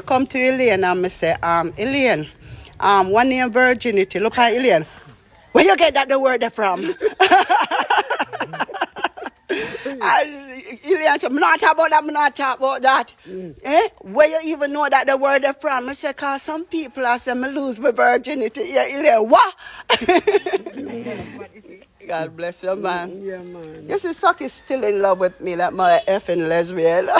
Come to Elaine and I say, Elaine, one name virginity. Look at Elaine. Where you get that the word from? Elaine said, I'm not talk about that. Where you even know that the word from? I said, cause some people I say, I lose my virginity. Yeah, Elaine, what? God bless you, man. Yeah, man. You see, Suck is still in love with me like my effing lesbian. I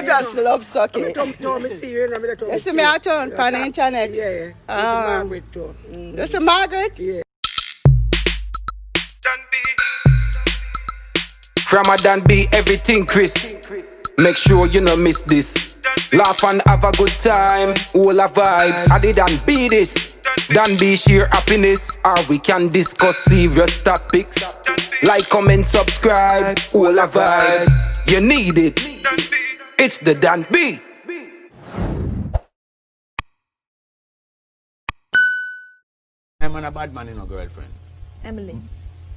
just love Sucky. You see me out on the internet? Yeah. This is Margaret too. This is Margaret? Yeah. From a Dan B, everything Chris. Make sure you no miss this. Laugh and have a good time. All the vibes. I did Dan B this. Dan B share happiness. Or we can discuss serious topics. Like, comment, subscribe. All the vibes. You need it. It's the Dan B. I'm a bad man, no girlfriend. Emily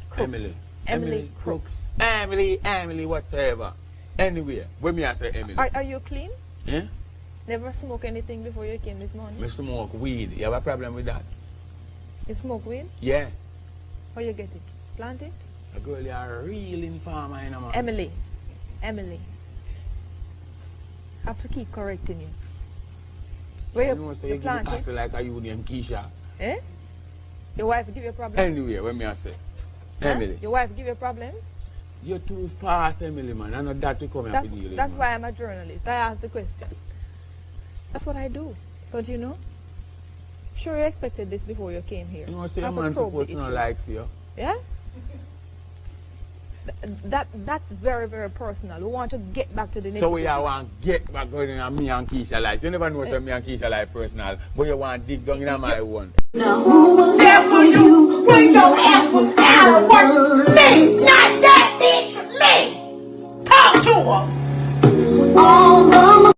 Crooks. Emily Crooks. Emily, whatever. Anyway, when me I say Emily. Are you clean? Yeah? Never smoke anything before you came this morning? I smoke weed. You have a problem with that? You smoke weed? Yeah. How you get it? Plant it? A girl, you are a real informer, you know, man. Emily. I have to keep correcting you. Where you plant it? Like a you named Keisha. Eh? Your wife give you problems? Anyway, when me I say Emily. Your wife give you problems? You're too fast, Emily, man. I know that to come here to deal with. That's why I'm a journalist. I ask the question. That's what I do. Don't you know? Sure you expected this before you came here. You know, say a man supposed to not like you. Yeah? That's very, very personal. We want to get back to the nitty-gritty. So we want to get back going in me and Keisha life. You never know say me and Keisha life personal, but you want to dig down in my one. Now who was there for you when your ass was out of work? Me, not that bitch, me. Talk to her. All the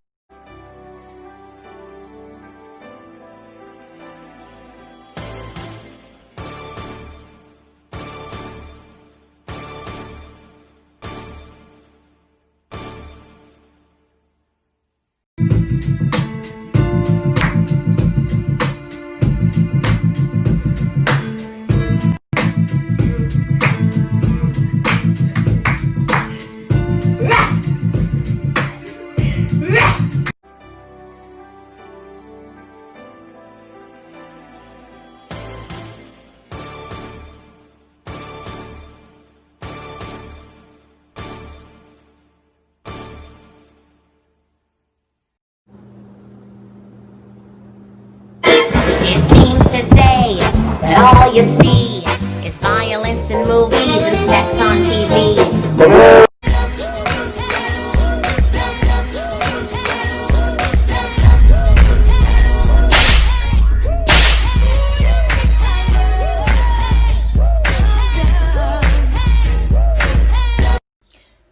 It seems today that all you see is violence in movies and sex on TV.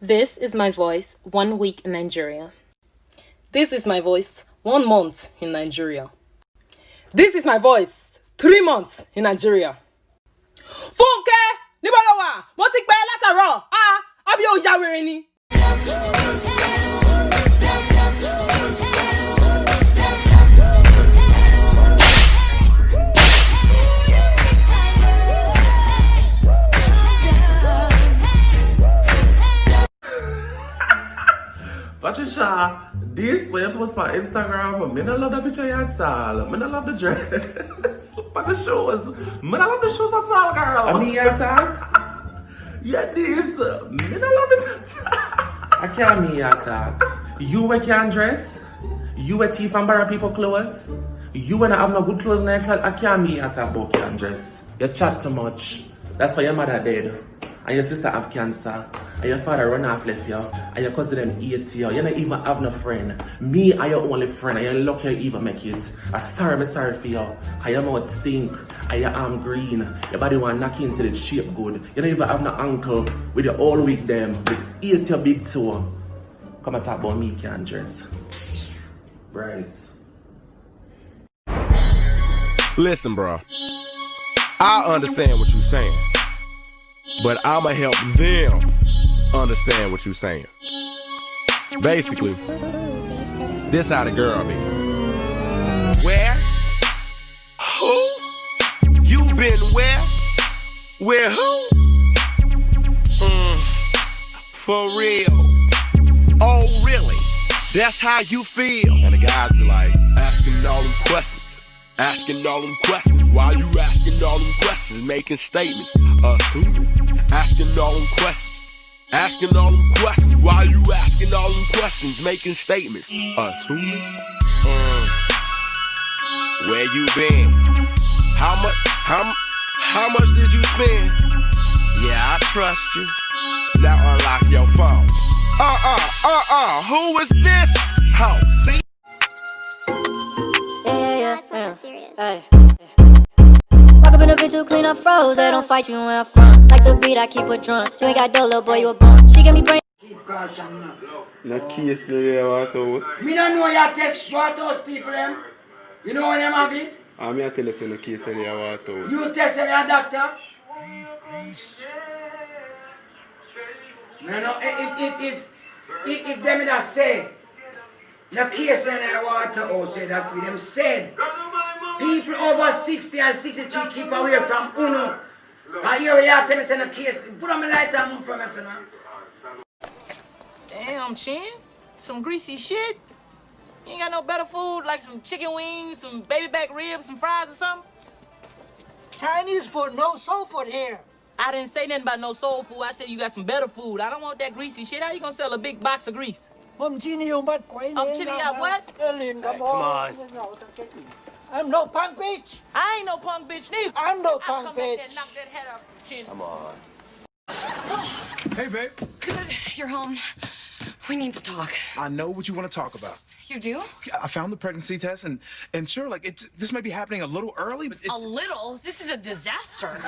This is my voice 1 week in Nigeria. This is my voice 1 month in Nigeria. This is my voice 3 months in Nigeria. Funke, Nibolowa, mo ti pẹ́ látàárọ̀. Àbí ó ya wèrè ni. Patricia, this way post on Instagram, I don't love the picture at all. I don't love the dress. But the shoes. I don't love the shoes at all, girl. I mean, at all? Yeah, this. I don't love it at all. I can't mean at all. You can't dress. You wear thief and borrow people clothes. You when I have no good clothes in your closet. I can't mean at all about can't dress. You chat too much. That's why your mother dead. And your sister have cancer, and your father run off left you, and your cousin them hate you. You don't even have no friend. Me are your only friend, and you're lucky you even make it. I'm sorry for you. Cause your mouth stink, and your arm green. Your body want knock into the shape good. You don't even have no uncle with your all week them. They eat your big toe. Come and talk about me can't dress. Right. Listen, bro. I understand what you're saying. but I'ma help them understand what you saying. Basically, this how the girl be. Where? Who? You been where? Where who? For real. Oh, really? That's how you feel? And the guys be like, asking all them questions. Asking all them questions. Why you asking all them questions? Making statements. Asking all them questions. Asking all them questions. Why you asking all them questions? Making statements. Where you been? How much did you spend? Yeah, I trust you. Now unlock your phone. Who is this? How? See? Yeah. Hey. Walk up in a bitch who clean up froze. They don't fight you where I'm from. Like the beat, I keep a drum. You ain't got dough, little boy, you a bum. She give me brain. Keep caution now. No case no there Waterhouse. Me don't know your test Waterhouse people them. You know when them have it? Me I tell you say no case no there Waterhouse. You test your doctor? No, if them that say the case in the Waterhouse say that for them said people over 60 and 62 keep away from Uno. And here we are tell me say the case. Put on my light and move from us now. Damn, Chin. Some greasy shit. You ain't got no better food like some chicken wings, some baby back ribs, some fries or something? Chinese food, no soul food here. I didn't say nothing about no soul food. I said you got some better food. I don't want that greasy shit. How you gonna sell a big box of grease? Chili what? Come on. I'm no punk bitch. I ain't no punk bitch neither. I'm no punk bitch. Knock that head up, Chin. Come on. Hey, babe. Good. You're home. We need to talk. I know what you want to talk about. You do? I found the pregnancy test, and sure, like, this may be happening a little early, but a little? This is a disaster. And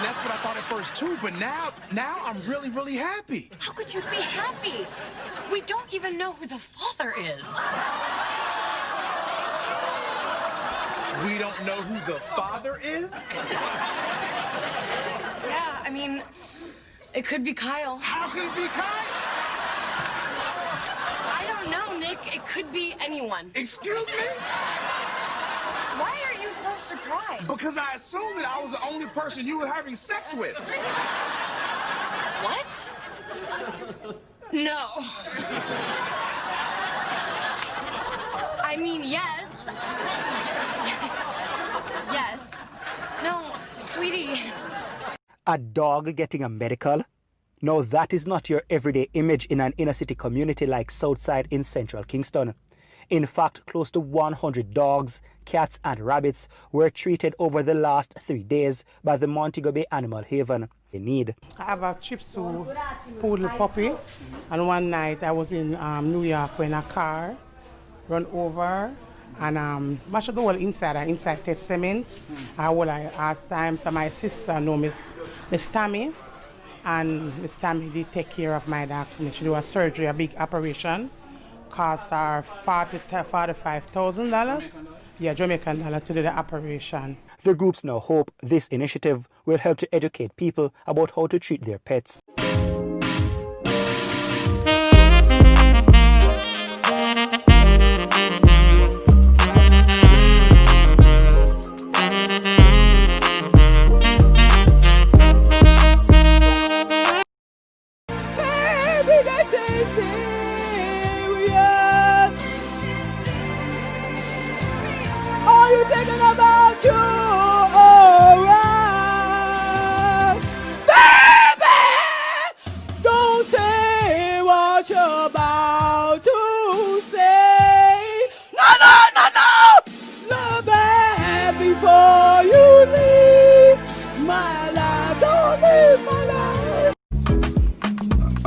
that's what I thought at first, too, but now I'm really, really happy. How could you be happy? We don't even know who the father is. We don't know who the father is? Yeah, I mean, it could be Kyle. How could it be Kyle? I don't know, Nick. It could be anyone. Excuse me? Why are you so surprised? Because I assumed that I was the only person you were having sex with. What? No. I mean, yes. Yes. No, sweetie. A dog getting a medical? No, that is not your everyday image in an inner city community like Southside in central Kingston. In fact, close to 100 dogs, cats and rabbits were treated over the last 3 days by the Montego Bay Animal Haven. They need. I have a Shih Tzu poodle puppy, and one night I was in New York when a car run over and mashed the whole inside test cement. I asked time, so my sister know Miss Tammy, and Miss Tammy did take care of my dog for me. She do a surgery, a big operation, cost her $45,000. Yeah, Jamaican dollar to do the operation. The groups now hope this initiative will help to educate people about how to treat their pets.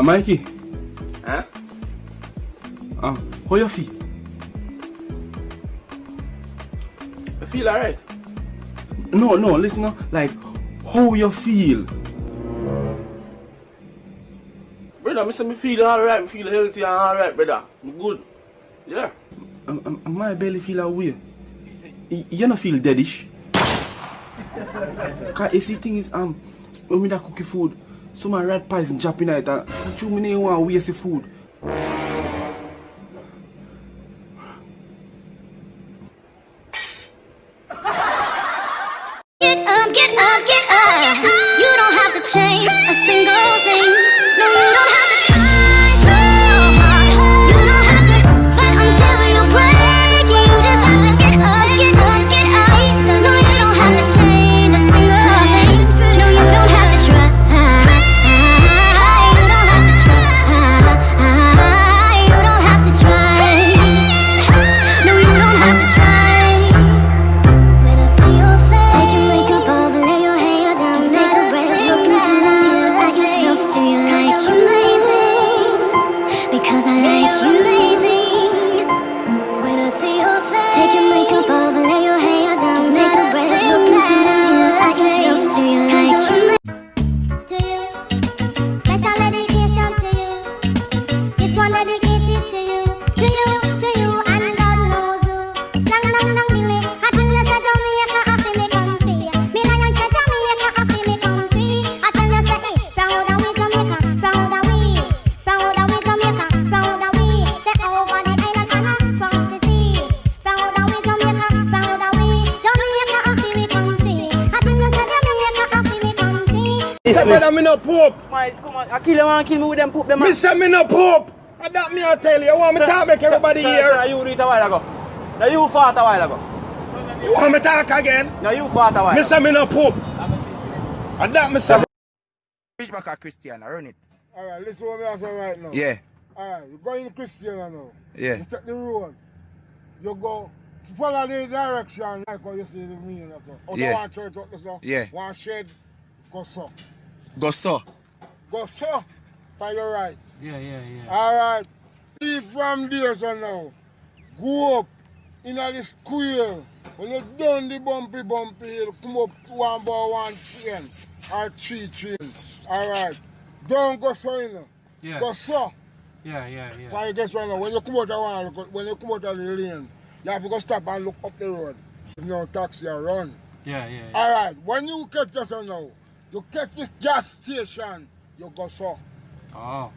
Mikey? Huh? How you feel? You feel alright? No, listen now. Like, how you feel? Brother, me feel alright, me feel healthy and alright, brother. I'm good. Yeah. My belly feel away. You don't feel deadish? Cause you see thing is, when me da cookie food, some rat pies and jumping out and you me want to waste the food. Get up, get up, get up. You don't have to change a single thing. No, you don't have to try so hard. You don't have to fight until you break. You just have to get up, get up, get up. No, you don't have to change a single thing. No, you don't have to try. You don't have to try. You don't have to try. No, you don't have to try. When I see your face, take your makeup off and lay your hair down. Take a breath, look into the mirror, ask yourself, do you like you amazing? Because I like you amazing. When I see your face, take your makeup off and lay your hair down. Take a breath, look into the mirror, ask yourself, do you like you amazing? To you, special dedication to you. This one dedicated to you, to you, to you, and God knows who. Slang along down the lane, I tell you say Jamaica happy me country. Me lion say Jamaica happy me country. I tell you say proud of we Jamaica, proud of we Jamaica, proud of we. Say over the island and across the sea. Proud of we Jamaica, proud of we Jamaica happy me country. I tell you say Jamaica happy me country. Say brother, me no poop. Come on, I kill you and kill me with them poop them. Me say me no poop. That me I tell you. You want me to make everybody hear? You do it a while ago. Now you fought a while ago. You want me to talk again? Now you fought a while Me ago. say me no poop. That me say. Reach back at Christian, run it. Alright, listen what I say right now. Yeah. Alright, you go in Christian now. Yeah. You take the road. You go follow the direction like how you see the mean. Out Yeah. one church up there. Yeah. One shed, go so. Go so. Go so. For your right. Yeah. Alright. Leave from there so now. Go up in the square. When you down the bumpy hill, come up one by one train or three trains. Alright. Don't go so in. Yeah. Go so. Yeah. Why you guess what now? When you come out of when you come out of the lane, you have to go stop and look up the road. There's no taxi or run. Yeah. Alright, when you catch this one now, you catch this gas station, you go so. Oh.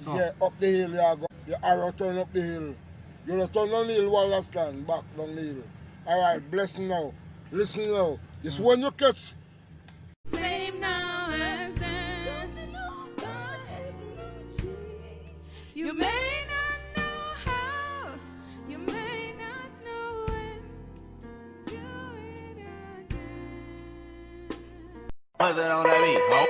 So. Yeah, up the hill you go. You arrow turn up the hill. You return down the hill while you stand, back down the hill. Alright, bless now. Listen now. This when you catch. Same now as then. You may not know how, you may not know when. Do it again. What's it on that beat, ho?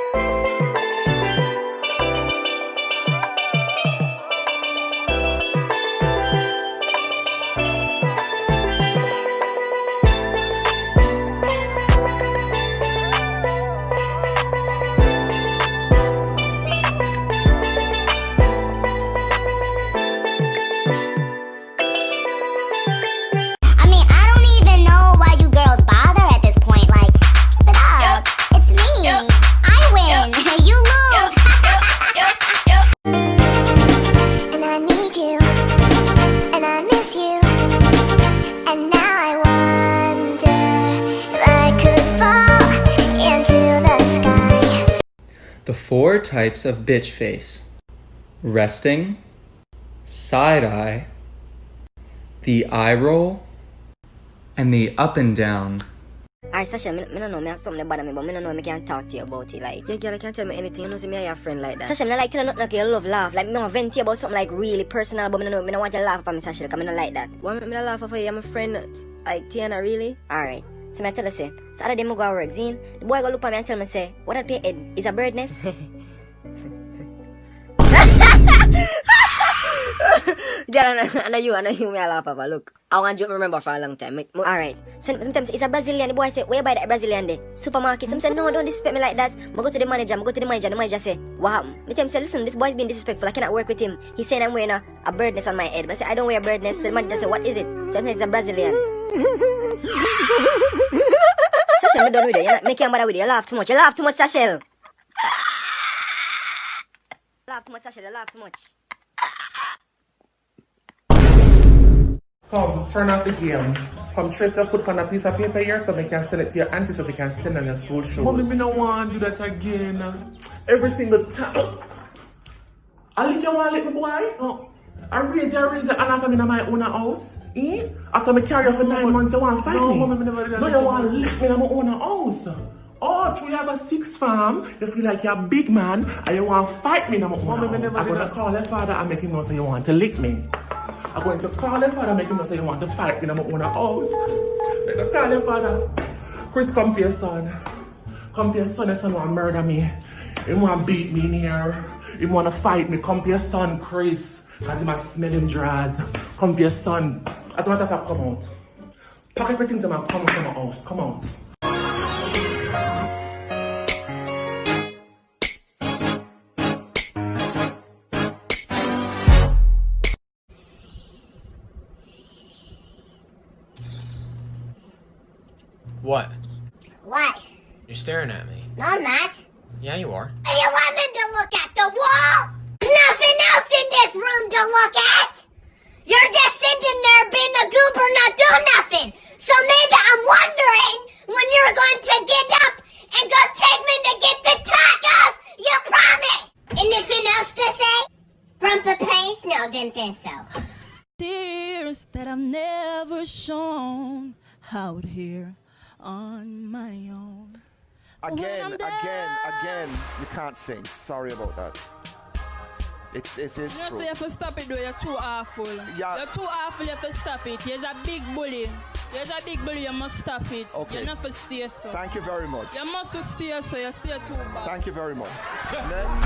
The 4 types of bitch face: resting, side eye, the eye roll, and the up and down. Alright, Sasha, I don't know, I have something that bother me, but I don't know if I can talk to you about it. Like, yeah, girl, I can't tell me anything. You know, see me and your friend like that. Sasha, I don't like telling nothing like you love laugh. Like, I vent to you about something like really personal, but I don't want you to laugh at me, Sasha, because I don't like that. Why am I laugh at you? I'm a friend, like, Tiana, really? Alright. So I tell her, say, so other day I go to work, see? The boy go look at me and tell me, say, what that pay head is a bird nest? Girl, I know you me I laugh at. Look, I want you to remember for a long time. Alright, sometimes it's a Brazilian. The boy say, where you buy that Brazilian day? Supermarket. Some say, no, don't disrespect me like that. I go to the manager, the manager say, what happened? Me tell him, say, listen, this boy's being disrespectful, I cannot work with him. He's saying I'm wearing a bird nest on my head. But I say, I don't wear a bird nest. So the manager say, what is it? So it's a Brazilian. Sashel, I'm done with it. You're not making bother with it. You laugh too much, Sashel. Laugh too much, Sashel. You laugh too much. Come, turn off the game. Come trace your foot on a piece of paper here so I can send it to your auntie so she can send on your school shoes. Mommy, me no want to do that again. Every single time. I lick you want to lick me, boy? No. I raise you and after me in my own house. Eh? After me carry you for 9 months, you want to fight No, me? mommy, me never did that. No, you want to lick me in my own house. Oh, through you have a 6 farm, you feel like you're a big man and you want to fight me in my own house. I'm going to call your father and make him know so you want to lick me. I'm going to call your father and make him know so you want to fight me in my own house. I'm going to call your father. Chris, come for your son. Come for your son, your son want to murder me. He want to beat me in here. He want to fight me. Come for your son, Chris. Because he must smell him drawers. Come for your son. As a matter of fact, come out. Pack everything and come out of my house. Come out. What? What? You're staring at me. No, I'm not. Yeah, you are. You want me to look at the wall? Nothing else in this room to look at. You're just sitting there being a goober, not doing nothing. So maybe I'm wondering when you're going to get up and go take me to get the tacos. You promise. Anything else to say? From the pace? No, didn't think so. Tears that I've never shown out here on my own. Again, you can't sing. Sorry about that. It is You true. you have to stop it though, you're too awful. Yeah. You're too awful, you have to stop it. There's a big bully. There's a big bully, you must stop it. Okay. You not to stay so. Thank you very much. You must stay so, you stay too bad. Thank you very much. Next.